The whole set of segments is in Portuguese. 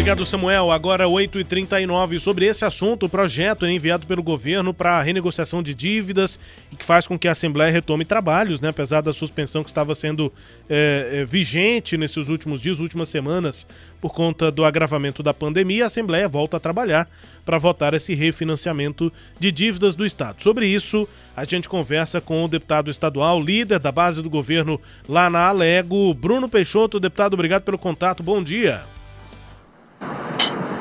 Obrigado, Samuel. Agora 8h39. Sobre esse assunto, o projeto enviado pelo governo para a renegociação de dívidas e que faz com que a Assembleia retome trabalhos, né? Apesar da suspensão que estava sendo vigente nesses últimos dias, últimas semanas, por conta do agravamento da pandemia, a Assembleia volta a trabalhar para votar esse refinanciamento de dívidas do Estado. Sobre isso, a gente conversa com o deputado estadual, líder da base do governo lá na Alego, Bruno Peixoto. Deputado, obrigado pelo contato. Bom dia.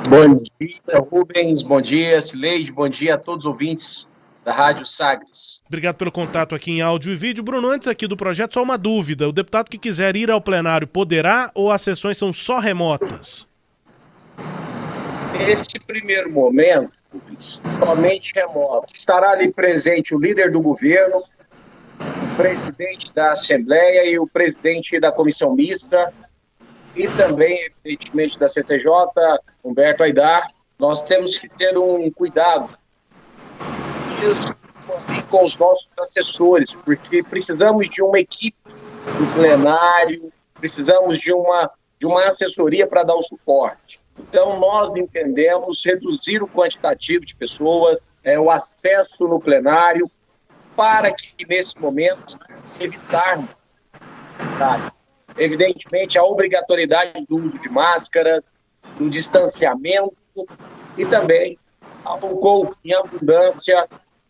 Bom dia, Rubens. Bom dia, Cileide. Bom dia a todos os ouvintes da Rádio Sagres. Obrigado pelo contato aqui em áudio e vídeo. Bruno, antes aqui do projeto, só uma dúvida. O deputado que quiser ir ao plenário poderá ou as sessões são só remotas? Nesse primeiro momento, Rubens, somente remoto. Estará ali presente o líder do governo, o presidente da Assembleia e o presidente da Comissão Mista, e também, evidentemente, da CCJ, Humberto Aidar. Nós temos que ter um cuidado com os nossos assessores, porque precisamos de uma equipe do plenário, precisamos de uma assessoria para dar o suporte. Então, nós entendemos reduzir o quantitativo de pessoas, o acesso no plenário, para que, nesse momento, evitarmos, evidentemente, a obrigatoriedade do uso de máscaras, do distanciamento e também álcool em abundância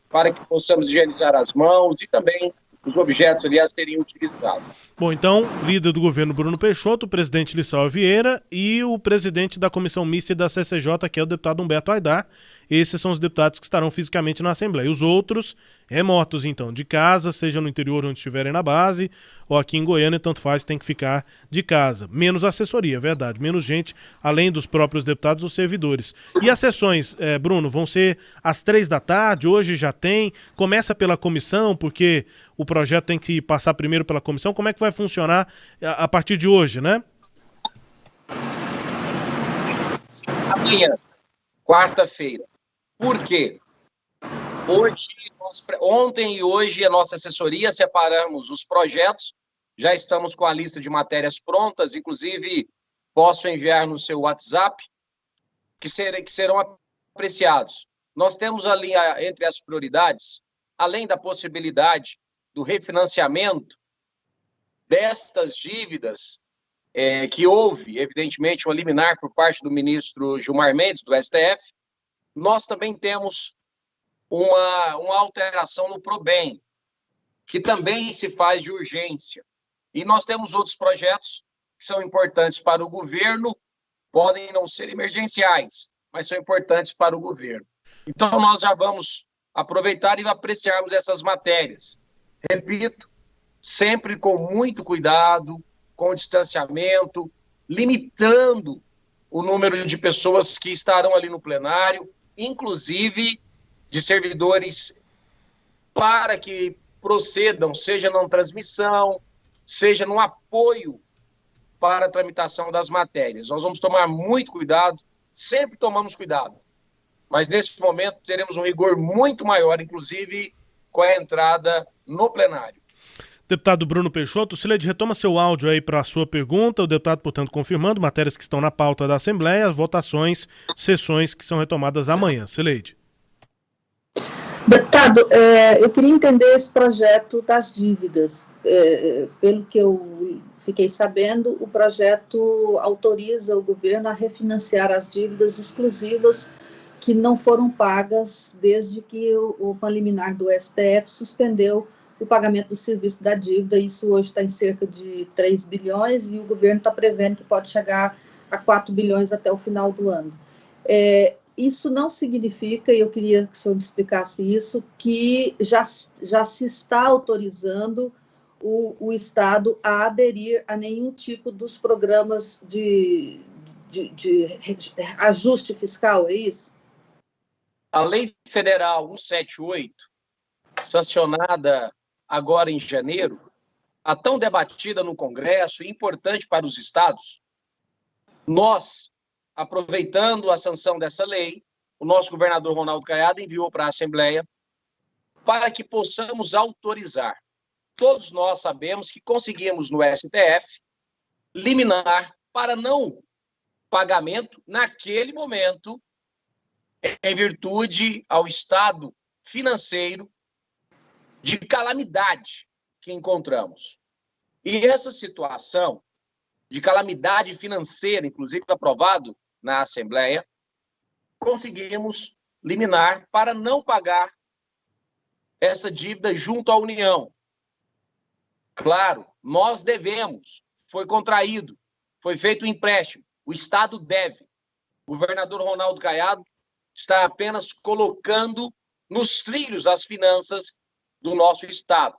para que possamos higienizar as mãos e também os objetos ali a serem utilizados. Bom, então, líder do governo Bruno Peixoto, o presidente Lissau Vieira e o presidente da Comissão Mista e da CCJ, que é o deputado Humberto Aidar. Esses são os deputados que estarão fisicamente na Assembleia. Os outros, remotos, então, de casa, seja no interior onde estiverem na base, ou aqui em Goiânia, tanto faz, tem que ficar de casa. Menos assessoria, é verdade. Menos gente, além dos próprios deputados, os servidores. E as sessões, Bruno, vão ser às 15h? Hoje já tem? Começa pela comissão, porque o projeto tem que passar primeiro pela comissão. Como é que vai funcionar a partir de hoje, né? Amanhã, quarta-feira. Por quê? Ontem e hoje, a nossa assessoria separamos os projetos, já estamos com a lista de matérias prontas, inclusive posso enviar no seu WhatsApp, que serão apreciados. Nós temos ali, entre as prioridades, além da possibilidade do refinanciamento destas dívidas, que houve, evidentemente, um liminar por parte do ministro Gilmar Mendes, do STF, nós também temos uma alteração no PROBEM, que também se faz de urgência. E nós temos outros projetos que são importantes para o governo, podem não ser emergenciais, mas são importantes para o governo. Então, nós já vamos aproveitar e apreciarmos essas matérias. Repito, sempre com muito cuidado, com distanciamento, limitando o número de pessoas que estarão ali no plenário, inclusive de servidores, para que procedam, seja na transmissão, seja no apoio para a tramitação das matérias. Nós vamos tomar muito cuidado, sempre tomamos cuidado, mas nesse momento teremos um rigor muito maior, inclusive com a entrada no plenário. Deputado Bruno Peixoto, Cileide, retoma seu áudio aí para a sua pergunta. O deputado, portanto, confirmando matérias que estão na pauta da Assembleia, as votações, sessões que são retomadas amanhã. Cileide. Deputado, eu queria entender esse projeto das dívidas. Pelo que eu fiquei sabendo, o projeto autoriza o governo a refinanciar as dívidas exclusivas que não foram pagas desde que o liminar do STF suspendeu o pagamento do serviço da dívida. Isso hoje está em cerca de 3 bilhões e o governo está prevendo que pode chegar a 4 bilhões até o final do ano. Isso não significa, e eu queria que o senhor me explicasse isso, que já se está autorizando o Estado a aderir a nenhum tipo dos programas de ajuste fiscal, é isso? A Lei Federal 178, sancionada agora em janeiro, a tão debatida no Congresso, importante para os estados, nós, aproveitando a sanção dessa lei, o nosso governador Ronaldo Caiado enviou para a Assembleia para que possamos autorizar. Todos nós sabemos que conseguimos no STF liminar para não pagamento naquele momento, em virtude ao estado financeiro de calamidade que encontramos. E essa situação de calamidade financeira, inclusive aprovado na Assembleia, conseguimos liminar para não pagar essa dívida junto à União. Claro, nós devemos, foi contraído, foi feito um empréstimo, o Estado deve. O governador Ronaldo Caiado está apenas colocando nos trilhos as finanças do nosso Estado.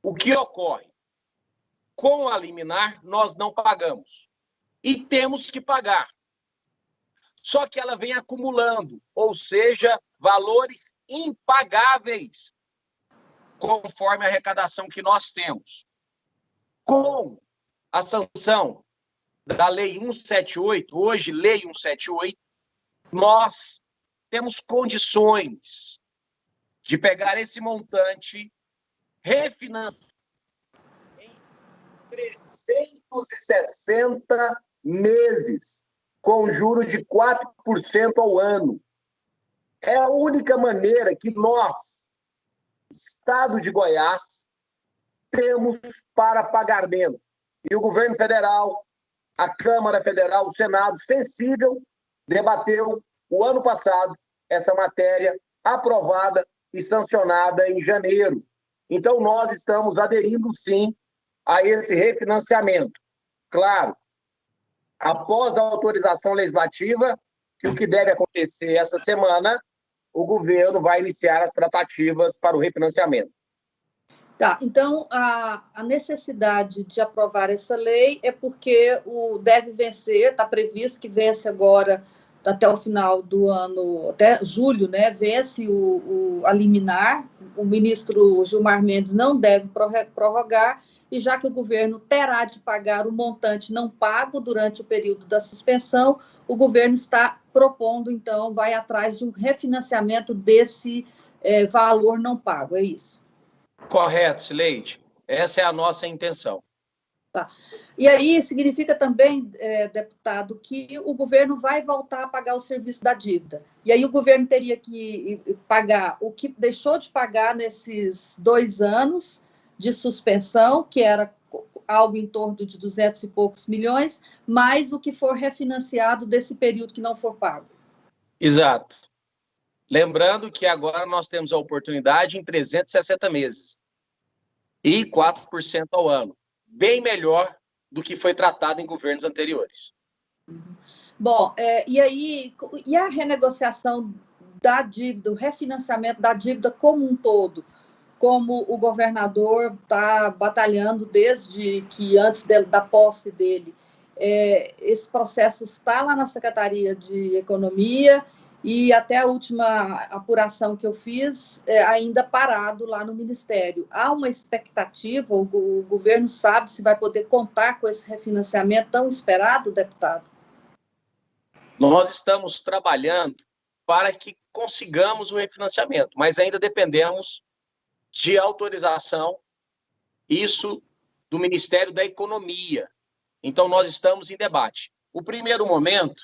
O que ocorre? Com a liminar, nós não pagamos. E temos que pagar. Só que ela vem acumulando, ou seja, valores impagáveis, conforme a arrecadação que nós temos. Com a sanção da Lei 178, hoje Lei 178, nós temos condições de pegar esse montante, refinanciar em 360 meses, com juros de 4% ao ano. É a única maneira que nós, Estado de Goiás, temos para pagamento. E o governo federal, a Câmara Federal, o Senado, sensível, debateu o ano passado essa matéria aprovada e sancionada em janeiro. Então, nós estamos aderindo, sim, a esse refinanciamento. Claro, após a autorização legislativa, que o que deve acontecer essa semana, o governo vai iniciar as tratativas para o refinanciamento. Tá, então a necessidade de aprovar essa lei é porque o deve vencer, está previsto que vence agora até o final do ano, até julho, né? Vence a liminar, o ministro Gilmar Mendes não deve prorrogar, e já que o governo terá de pagar o montante não pago durante o período da suspensão, o governo está propondo, então, vai atrás de um refinanciamento desse valor não pago, é isso? Correto, Sileide. Essa é a nossa intenção. Tá. E aí significa também, deputado, que o governo vai voltar a pagar o serviço da dívida. E aí o governo teria que pagar o que deixou de pagar nesses 2 anos de suspensão, que era algo em torno de 200 e poucos milhões, mais o que for refinanciado desse período que não for pago. Exato. Lembrando que agora nós temos a oportunidade em 360 meses e 4% ao ano. Bem melhor do que foi tratado em governos anteriores. Bom, e aí, e a renegociação da dívida, o refinanciamento da dívida como um todo, como o governador está batalhando desde que antes da posse dele, esse processo está lá na Secretaria de Economia e até a última apuração que eu fiz, ainda parado lá no Ministério. Há uma expectativa, o governo sabe se vai poder contar com esse refinanciamento tão esperado, deputado? Nós estamos trabalhando para que consigamos o refinanciamento, mas ainda dependemos de autorização, isso do Ministério da Economia. Então, nós estamos em debate. O primeiro momento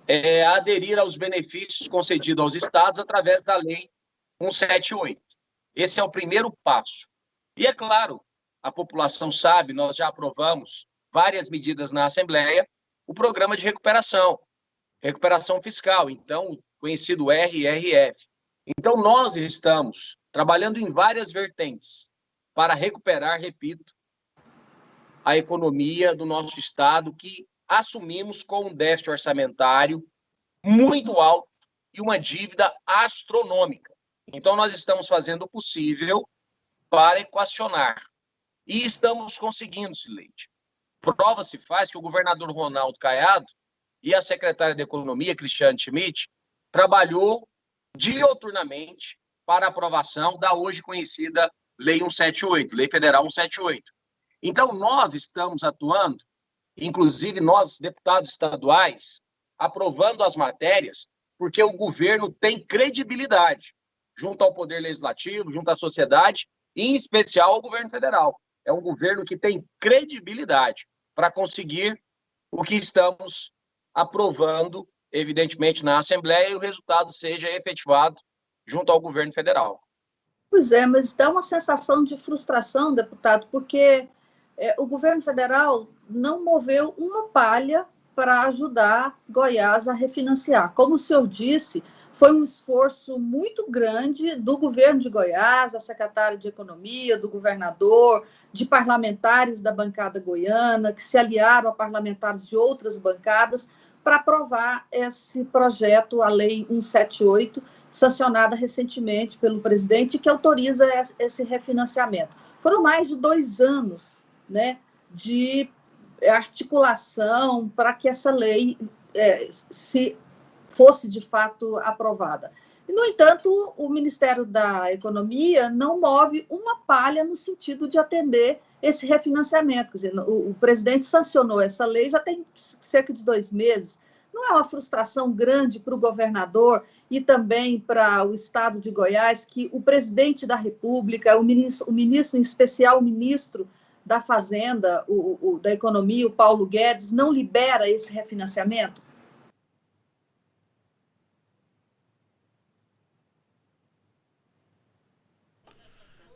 é aderir aos benefícios concedidos aos estados através da Lei 178. Esse é o primeiro passo. E, é claro, a população sabe, nós já aprovamos várias medidas na Assembleia, o programa de recuperação fiscal, então, conhecido RRF. Então, nós estamos trabalhando em várias vertentes para recuperar, repito, a economia do nosso estado, que assumimos com um déficit orçamentário muito alto e uma dívida astronômica. Então, nós estamos fazendo o possível para equacionar. E estamos conseguindo, Sileide. Prova se faz que o governador Ronaldo Caiado e a secretária de Economia, Cristiane Schmidt, trabalhou dioturnamente para a aprovação da hoje conhecida Lei 178, Lei Federal 178. Então, nós estamos atuando, inclusive nós, deputados estaduais, aprovando as matérias, porque o governo tem credibilidade junto ao Poder Legislativo, junto à sociedade, e em especial ao governo federal. É um governo que tem credibilidade para conseguir o que estamos aprovando, evidentemente, na Assembleia e o resultado seja efetivado junto ao governo federal. Pois é, mas dá uma sensação de frustração, deputado, porque o governo federal não moveu uma palha para ajudar Goiás a refinanciar. Como o senhor disse, foi um esforço muito grande do governo de Goiás, da secretária de Economia, do governador, de parlamentares da bancada goiana, que se aliaram a parlamentares de outras bancadas para aprovar esse projeto, a Lei 178, sancionada recentemente pelo presidente, que autoriza esse refinanciamento. Foram mais de 2 anos, né, de articulação para que essa lei se fosse de fato aprovada. E, no entanto, o Ministério da Economia não move uma palha no sentido de atender esse refinanciamento. Quer dizer, o presidente sancionou essa lei já tem cerca de 2 meses. Não é uma frustração grande para o governador e também para o estado de Goiás que o presidente da República, o ministro em especial, o ministro da Fazenda, da Economia, o Paulo Guedes, não libera esse refinanciamento?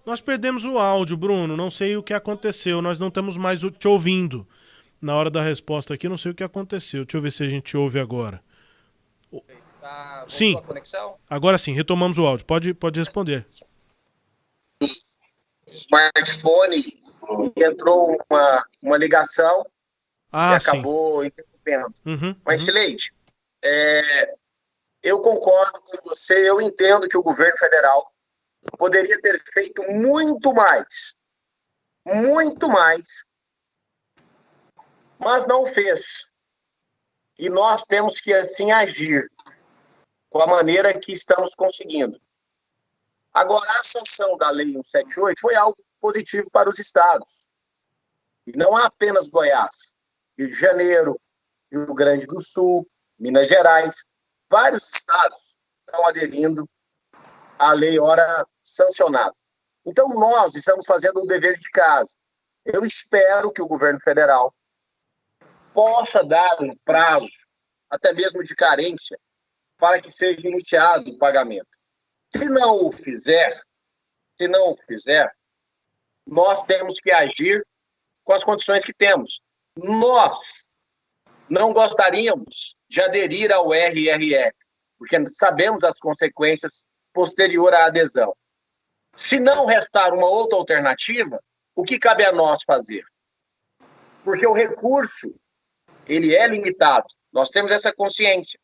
Nós perdemos o áudio, Bruno. Não sei o que aconteceu. Nós não estamos mais te ouvindo. Na hora da resposta aqui, não sei o que aconteceu. Deixa eu ver se a gente ouve agora. Sim. A conexão? Agora sim, retomamos o áudio. Pode responder. Smartphone, entrou uma ligação e acabou interrompendo. Mas, Sileide, eu concordo com você, eu entendo que o governo federal poderia ter feito muito mais, mas não fez. E nós temos que, assim, agir com a maneira que estamos conseguindo. Agora, a sanção da Lei 178 foi algo positivo para os estados. E não apenas Goiás, Rio de Janeiro, Rio Grande do Sul, Minas Gerais, vários estados estão aderindo à lei ora sancionada. Então, nós estamos fazendo o dever de casa. Eu espero que o governo federal possa dar um prazo, até mesmo de carência, para que seja iniciado o pagamento. Se não o fizer, nós temos que agir com as condições que temos. Nós não gostaríamos de aderir ao RRF, porque sabemos as consequências posteriores à adesão. Se não restar uma outra alternativa, o que cabe a nós fazer? Porque o recurso, ele é limitado. Nós temos essa consciência.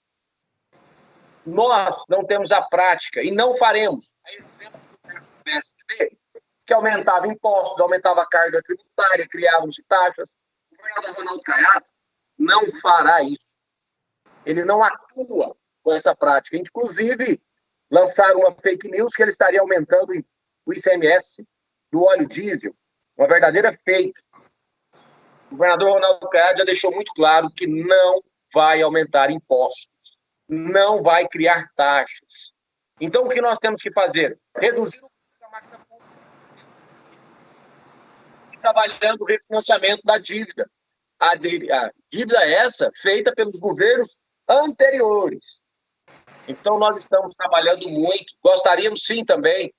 Nós não temos a prática e não faremos. A exemplo do PSDB, que aumentava impostos, aumentava a carga tributária, criavam-se taxas. O governador Ronaldo Caiado não fará isso. Ele não atua com essa prática. Inclusive, lançaram uma fake news que ele estaria aumentando o ICMS do óleo diesel. Uma verdadeira fake. O governador Ronaldo Caiado já deixou muito claro que não vai aumentar impostos. Não vai criar taxas. Então, o que nós temos que fazer? Reduzir o custo da máquina pública. E trabalhando o refinanciamento da dívida. A dívida essa feita pelos governos anteriores. Então, nós estamos trabalhando muito. Gostaríamos, sim, também,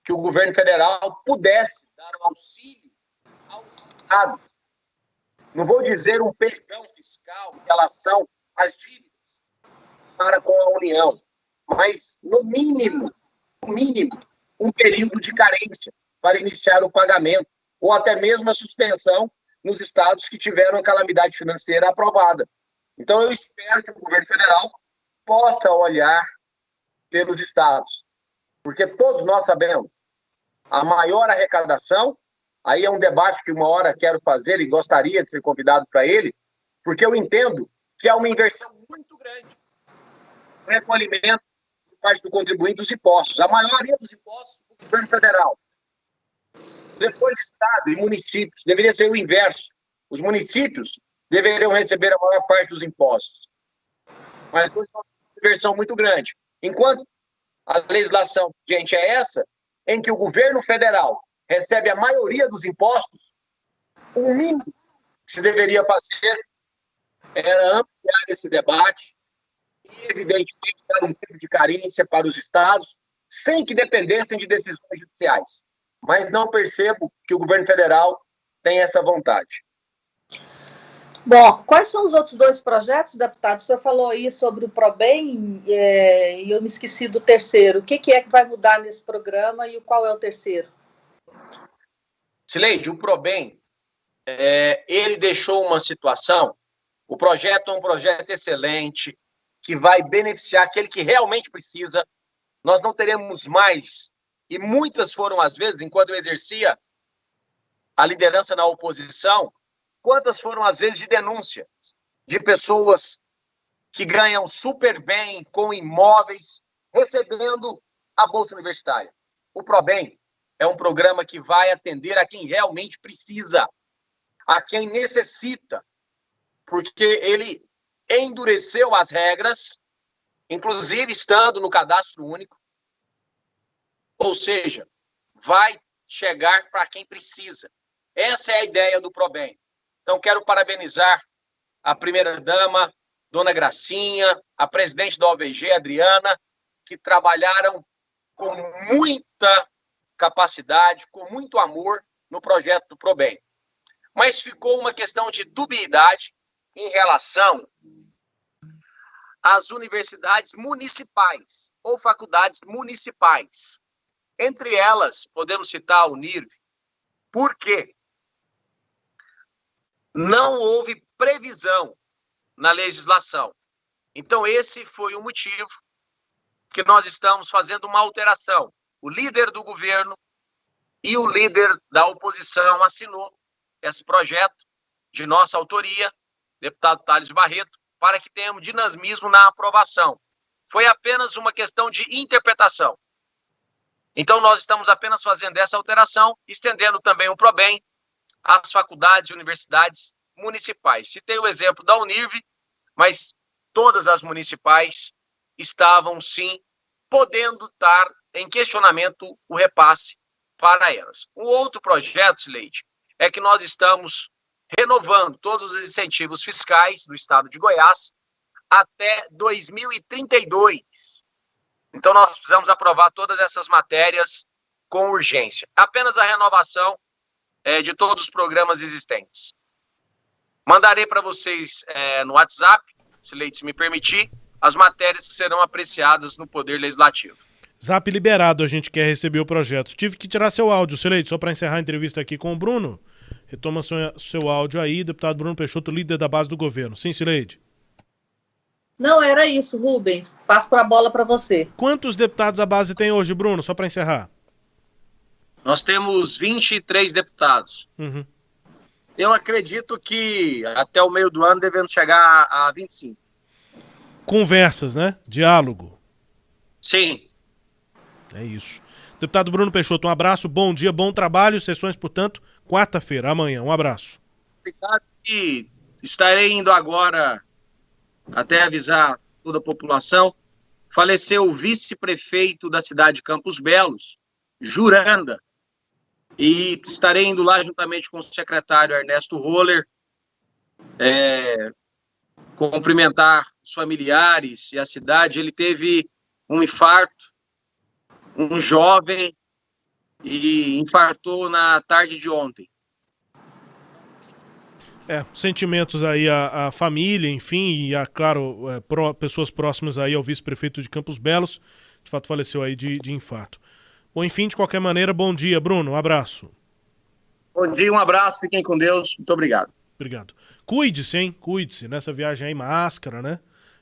que o governo federal pudesse dar um auxílio aos estados. Não vou dizer um perdão fiscal em relação às dívidas para com a União, mas, no mínimo, um período de carência para iniciar o pagamento, ou até mesmo a suspensão nos estados que tiveram a calamidade financeira aprovada. Então, eu espero que o governo federal possa olhar pelos estados, porque todos nós sabemos, a maior arrecadação, aí é um debate que uma hora quero fazer e gostaria de ser convidado para ele, porque eu entendo que há uma inversão muito grande no recolhimento por parte do contribuinte dos impostos. A maioria dos impostos do governo federal. Depois, Estado e municípios, deveria ser o inverso. Os municípios deveriam receber a maior parte dos impostos. Mas hoje é uma inversão muito grande. Enquanto a legislação vigente é essa, em que o governo federal recebe a maioria dos impostos, o mínimo que se deveria fazer era ampliar esse debate e, evidentemente, dar um tempo de carência para os estados, sem que dependessem de decisões judiciais. Mas não percebo que o governo federal tem essa vontade. Bom, quais são os outros 2 projetos, deputado? O senhor falou aí sobre o ProBem e eu me esqueci do terceiro. O que é que vai mudar nesse programa e qual é o terceiro? Cileide, o ProBem, ele deixou uma situação, o projeto é um projeto excelente, que vai beneficiar aquele que realmente precisa. Nós não teremos mais, e muitas foram as vezes, enquanto eu exercia a liderança na oposição, quantas foram as vezes de denúncia de pessoas que ganham super bem com imóveis, recebendo a Bolsa Universitária. O ProBem é um programa que vai atender a quem realmente precisa, a quem necessita, porque ele endureceu as regras, inclusive estando no cadastro único, ou seja, vai chegar para quem precisa. Essa é a ideia do ProBem. Então, quero parabenizar a primeira-dama, dona Gracinha, a presidente da OVG, Adriana, que trabalharam com muita capacidade, com muito amor no projeto do ProBem. Mas ficou uma questão de dubiedade em relação às universidades municipais ou faculdades municipais. Entre elas, podemos citar a Unirv. Por quê? Não houve previsão na legislação. Então, esse foi o motivo que nós estamos fazendo uma alteração. O líder do governo e o líder da oposição assinou esse projeto de nossa autoria, deputado Thales Barreto, para que tenhamos dinamismo na aprovação. Foi apenas uma questão de interpretação. Então, nós estamos apenas fazendo essa alteração, estendendo também o ProBem às faculdades e universidades municipais. Citei o exemplo da Unirv, mas todas as municipais estavam, sim, podendo estar em questionamento o repasse para elas. O outro projeto, Cileide, é que nós estamos renovando todos os incentivos fiscais do estado de Goiás até 2032. Então, nós precisamos aprovar todas essas matérias com urgência. Apenas a renovação de todos os programas existentes. Mandarei para vocês no WhatsApp, se me permitir, as matérias que serão apreciadas no Poder Legislativo. Zap liberado, a gente quer receber o projeto. Tive que tirar seu áudio, Cileide, só para encerrar a entrevista aqui com o Bruno. Retoma seu áudio aí, deputado Bruno Peixoto, líder da base do governo. Sim, Cileide? Não, era isso, Rubens. Passo a bola para você. Quantos deputados a base tem hoje, Bruno? Só para encerrar. Nós temos 23 deputados. Uhum. Eu acredito que até o meio do ano devemos chegar a 25. Conversas, né? Diálogo. Sim. É isso. Deputado Bruno Peixoto, um abraço, bom dia, bom trabalho. Sessões, portanto, quarta-feira, amanhã. Um abraço. Obrigado. E estarei indo agora, até avisar toda a população, faleceu o vice-prefeito da cidade de Campos Belos, Juranda, e estarei indo lá juntamente com o secretário Ernesto Roller, cumprimentar os familiares e a cidade. Ele teve um infarto, um jovem, e infartou na tarde de ontem. Sentimentos aí à família, enfim, e claro, pessoas próximas aí ao vice-prefeito de Campos Belos, de fato faleceu aí de infarto. Bom, enfim, de qualquer maneira, bom dia, Bruno, um abraço. Bom dia, um abraço, fiquem com Deus, muito obrigado. Obrigado. Cuide-se, hein, cuide-se, nessa viagem aí, máscara, né,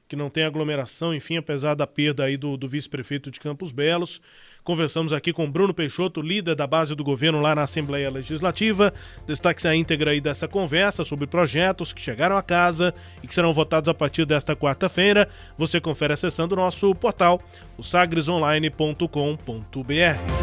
que não tem aglomeração, enfim, apesar da perda aí do vice-prefeito de Campos Belos. Conversamos aqui com Bruno Peixoto, líder da base do governo lá na Assembleia Legislativa. Destaque-se a íntegra aí dessa conversa sobre projetos que chegaram a casa e que serão votados a partir desta quarta-feira. Você confere acessando o nosso portal, o sagresonline.com.br.